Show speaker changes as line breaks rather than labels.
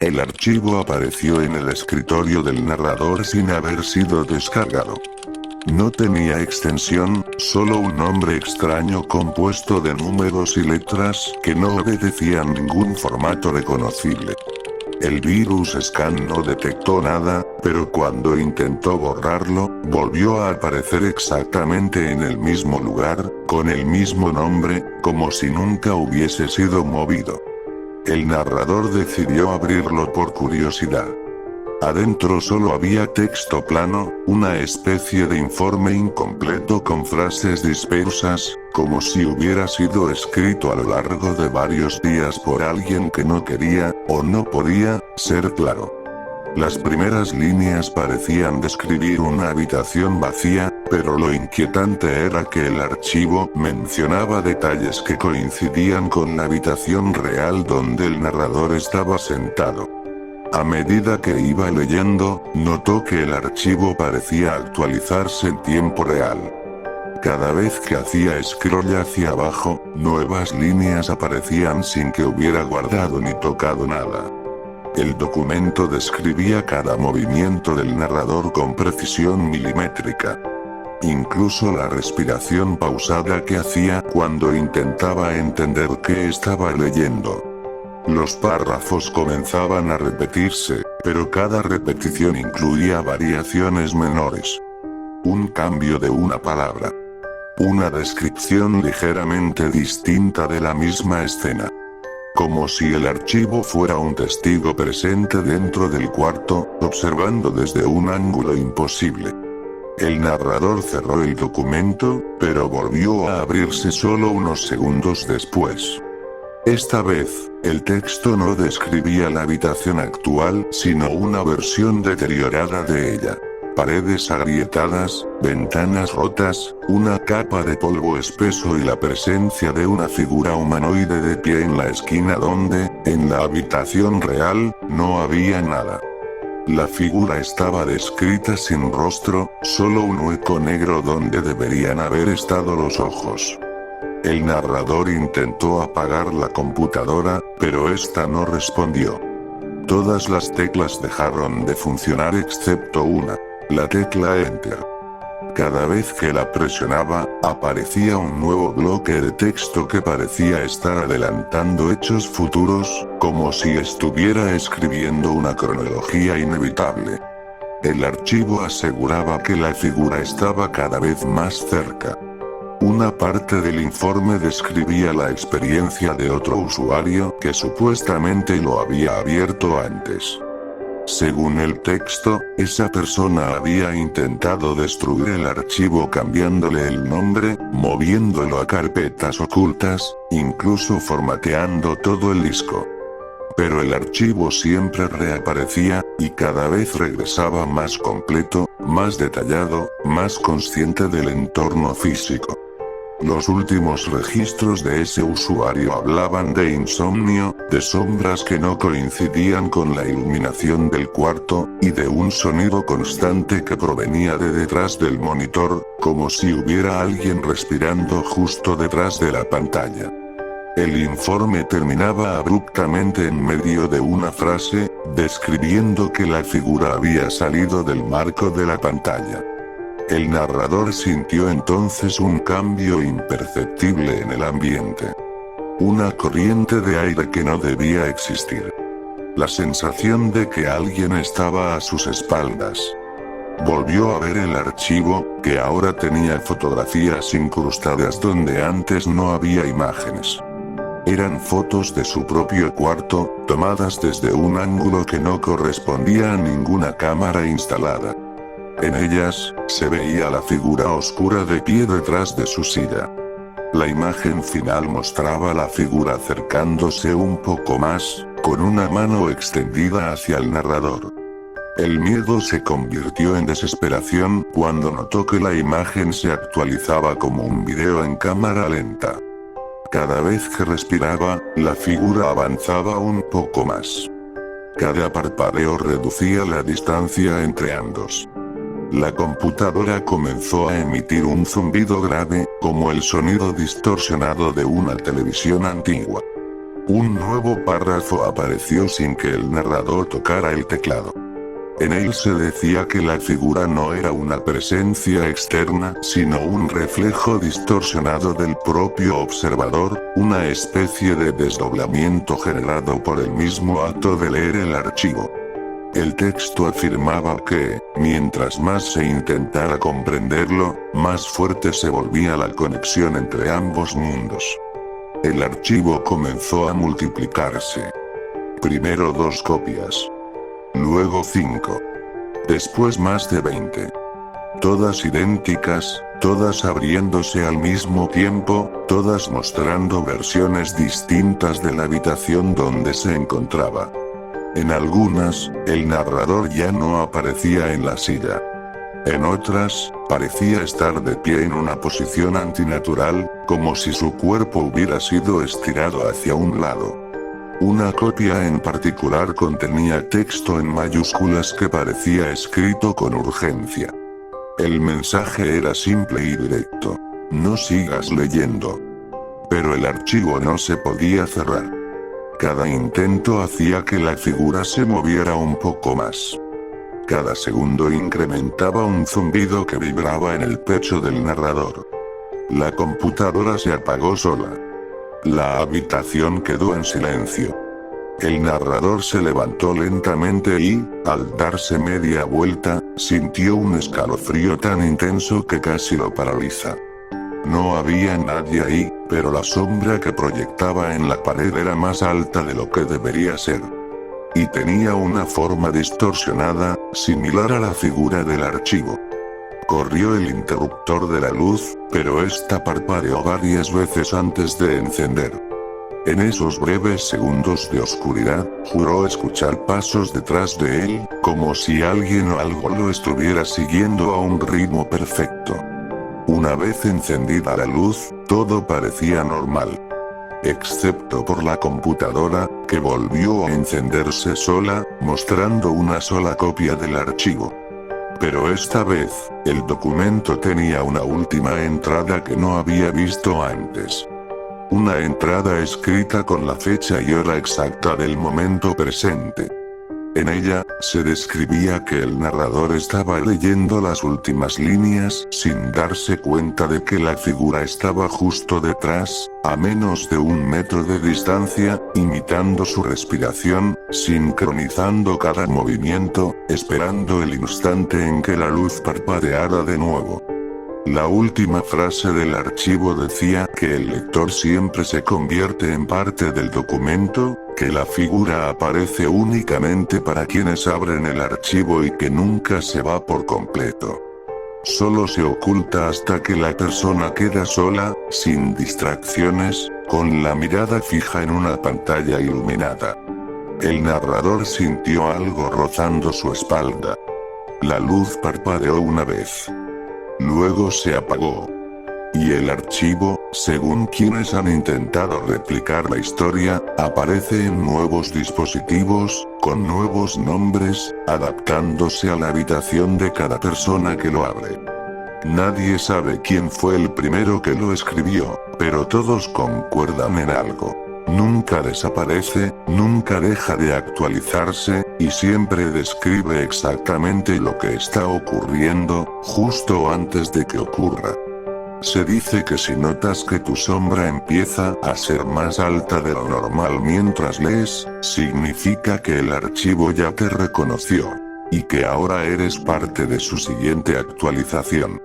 El archivo apareció en el escritorio del narrador sin haber sido descargado. No tenía extensión, solo un nombre extraño compuesto de números y letras que no obedecían ningún formato reconocible. El virus Scan no detectó nada, pero cuando intentó borrarlo, volvió a aparecer exactamente en el mismo lugar, con el mismo nombre, como si nunca hubiese sido movido. El narrador decidió abrirlo por curiosidad. Adentro solo había texto plano, una especie de informe incompleto con frases dispersas, como si hubiera sido escrito a lo largo de varios días por alguien que no quería, o no podía, ser claro. Las primeras líneas parecían describir una habitación vacía, pero lo inquietante era que el archivo mencionaba detalles que coincidían con la habitación real donde el narrador estaba sentado. A medida que iba leyendo, notó que el archivo parecía actualizarse en tiempo real. Cada vez que hacía scroll hacia abajo, nuevas líneas aparecían sin que hubiera guardado ni tocado nada. El documento describía cada movimiento del narrador con precisión milimétrica. Incluso la respiración pausada que hacía cuando intentaba entender qué estaba leyendo. Los párrafos comenzaban a repetirse, pero cada repetición incluía variaciones menores. Un cambio de una palabra. Una descripción ligeramente distinta de la misma escena. Como si el archivo fuera un testigo presente dentro del cuarto, observando desde un ángulo imposible. El narrador cerró el documento, pero volvió a abrirse solo unos segundos después. Esta vez, el texto no describía la habitación actual, sino una versión deteriorada de ella. Paredes agrietadas, ventanas rotas, una capa de polvo espeso y la presencia de una figura humanoide de pie en la esquina donde, en la habitación real, no había nada. La figura estaba descrita sin rostro, solo un hueco negro donde deberían haber estado los ojos. El narrador intentó apagar la computadora, pero esta no respondió. Todas las teclas dejaron de funcionar excepto una. La tecla Enter. Cada vez que la presionaba, aparecía un nuevo bloque de texto que parecía estar adelantando hechos futuros, como si estuviera escribiendo una cronología inevitable. El archivo aseguraba que la figura estaba cada vez más cerca. Una parte del informe describía la experiencia de otro usuario que supuestamente lo había abierto antes. Según el texto, esa persona había intentado destruir el archivo cambiándole el nombre, moviéndolo a carpetas ocultas, incluso formateando todo el disco. Pero el archivo siempre reaparecía, y cada vez regresaba más completo, más detallado, más consciente del entorno físico. Los últimos registros de ese usuario hablaban de insomnio, de sombras que no coincidían con la iluminación del cuarto, y de un sonido constante que provenía de detrás del monitor, como si hubiera alguien respirando justo detrás de la pantalla. El informe terminaba abruptamente en medio de una frase, describiendo que la figura había salido del marco de la pantalla. El narrador sintió entonces un cambio imperceptible en el ambiente. Una corriente de aire que no debía existir. La sensación de que alguien estaba a sus espaldas. Volvió a ver el archivo, que ahora tenía fotografías incrustadas donde antes no había imágenes. Eran fotos de su propio cuarto, tomadas desde un ángulo que no correspondía a ninguna cámara instalada. En ellas, se veía la figura oscura de pie detrás de su silla. La imagen final mostraba a la figura acercándose un poco más, con una mano extendida hacia el narrador. El miedo se convirtió en desesperación cuando notó que la imagen se actualizaba como un video en cámara lenta. Cada vez que respiraba, la figura avanzaba un poco más. Cada parpadeo reducía la distancia entre ambos. La computadora comenzó a emitir un zumbido grave, como el sonido distorsionado de una televisión antigua. Un nuevo párrafo apareció sin que el narrador tocara el teclado. En él se decía que la figura no era una presencia externa, sino un reflejo distorsionado del propio observador, una especie de desdoblamiento generado por el mismo acto de leer el archivo. El texto afirmaba que, mientras más se intentara comprenderlo, más fuerte se volvía la conexión entre ambos mundos. El archivo comenzó a multiplicarse. Primero 2 copias. Luego 5. Después más de 20. Todas idénticas, todas abriéndose al mismo tiempo, todas mostrando versiones distintas de la habitación donde se encontraba. En algunas, el narrador ya no aparecía en la silla. En otras, parecía estar de pie en una posición antinatural, como si su cuerpo hubiera sido estirado hacia un lado. Una copia en particular contenía texto en mayúsculas que parecía escrito con urgencia. El mensaje era simple y directo: no sigas leyendo. Pero el archivo no se podía cerrar. Cada intento hacía que la figura se moviera un poco más. Cada segundo incrementaba un zumbido que vibraba en el pecho del narrador. La computadora se apagó sola. La habitación quedó en silencio. El narrador se levantó lentamente y, al darse media vuelta, sintió un escalofrío tan intenso que casi lo paraliza. No había nadie ahí, pero la sombra que proyectaba en la pared era más alta de lo que debería ser. Y tenía una forma distorsionada, similar a la figura del archivo. Corrió el interruptor de la luz, pero esta parpadeó varias veces antes de encender. En esos breves segundos de oscuridad, juró escuchar pasos detrás de él, como si alguien o algo lo estuviera siguiendo a un ritmo perfecto. Una vez encendida la luz, todo parecía normal. Excepto por la computadora, que volvió a encenderse sola, mostrando una sola copia del archivo. Pero esta vez, el documento tenía una última entrada que no había visto antes. Una entrada escrita con la fecha y hora exacta del momento presente. En ella, se describía que el narrador estaba leyendo las últimas líneas sin darse cuenta de que la figura estaba justo detrás, a menos de 1 metro de distancia, imitando su respiración, sincronizando cada movimiento, esperando el instante en que la luz parpadeara de nuevo. La última frase del archivo decía que el lector siempre se convierte en parte del documento, que la figura aparece únicamente para quienes abren el archivo y que nunca se va por completo. Solo se oculta hasta que la persona queda sola, sin distracciones, con la mirada fija en una pantalla iluminada. El narrador sintió algo rozando su espalda. La luz parpadeó una vez. Luego se apagó. Y el archivo, según quienes han intentado replicar la historia, aparece en nuevos dispositivos, con nuevos nombres, adaptándose a la habitación de cada persona que lo abre. Nadie sabe quién fue el primero que lo escribió, pero todos concuerdan en algo. Nunca desaparece, nunca deja de actualizarse, y siempre describe exactamente lo que está ocurriendo, justo antes de que ocurra. Se dice que si notas que tu sombra empieza a ser más alta de lo normal mientras lees, significa que el archivo ya te reconoció. Y que ahora eres parte de su siguiente actualización.